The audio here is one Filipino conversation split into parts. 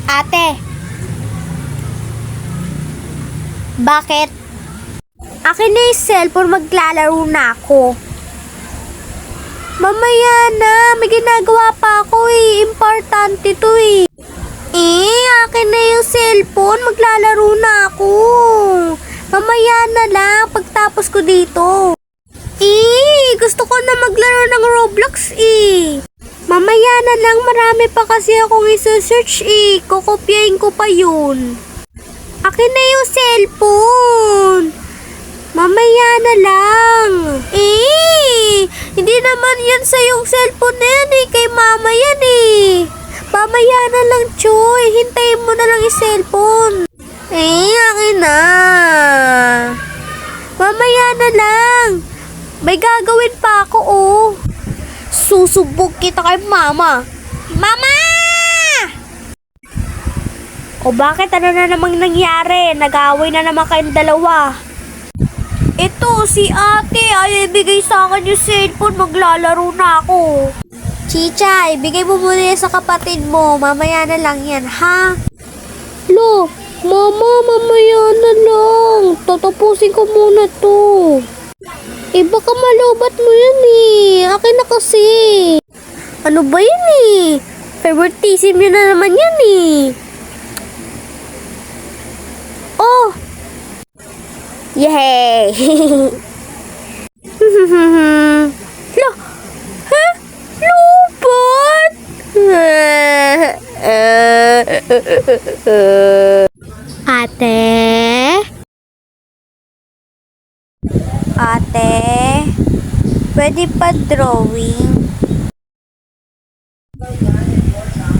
Ate, bakit? Akin na yung cellphone, maglalaro na ako. Mamaya na, may ginagawa pa ako eh. Importante to eh. Akin na yung cellphone, maglalaro na ako. Mamaya na lang, pagtapos ko dito. Gusto ko na maglaro ng Roblox eh. Mamaya na lang, marami pa kasi akong iso-search eh. Kokopyahin ko pa yun. Akin na yung cellphone. Mamaya na lang. Hindi naman yan sa yung cellphone na yan eh. Kay mama yan eh. Mamaya na lang, Choy. Hintayin mo na lang yung cellphone. Akin na. Mamaya na lang. May gagawin pa ako oh. Susubok kita kay mama. Mama! O bakit? Ano na namang nangyari? Nag-away na naman kayong dalawa. Ito, si ate. Ay, ibigay sa akin yung cellphone. Maglalaro na ako. Chicha, ibigay mo muna yan sa kapatid mo. Mamaya na lang yan, ha? Lo, mama, mamaya na lang. Tatapusin ko muna to. Baka malubat mo yan eh. Akin na kasi. Ano ba yun eh? Favoritism yun na naman yan eh. Oh! Yay! Lo! Ha? Lubat! Ate? Ate? Pwede pa drawing?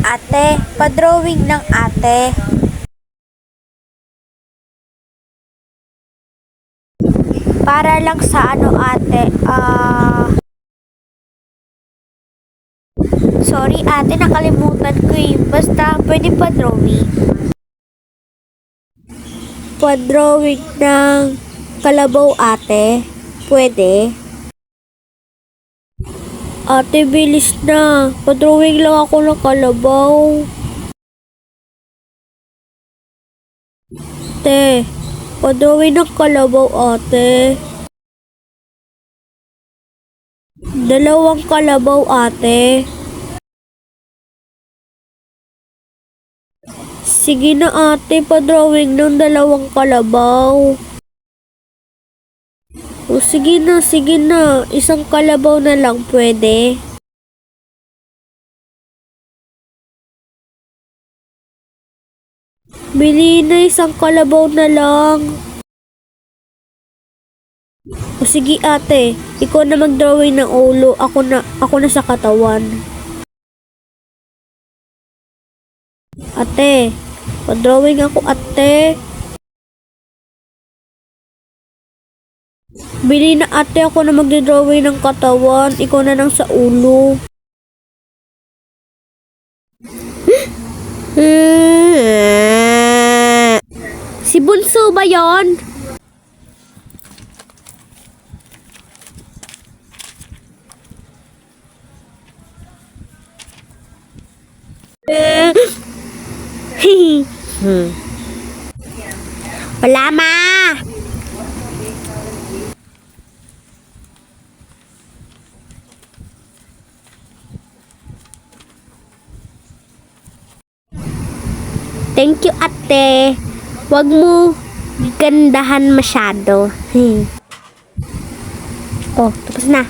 Ate? Pa-drawing ng ate? Para lang sa ano ate, sorry ate, nakalimutan ko eh. Basta, pwede pa drawing. Pa-drawing ng kalabaw ate. Pwede. Ate, bilis na. Pa-drawing lang ako ng kalabaw. Ate, pa-drawing ng kalabaw ate. 2 kalabaw ate. Sige na ate, pa-drawing ng 2 kalabaw. O sige na, 1 kalabaw na lang pwede. Bili na 1 kalabaw na lang. O sige ate, ikaw na mag-drawing ng ulo, ako na sa katawan. Ate, pa-drawing ako ate. Bili na ate, ako na mag-drawing ng katawan, ikaw na lang sa ulo. Si Bunso ba yon? Wala ma. Thank you ate. Wag mo gandahan masyado. Oh, tapos na.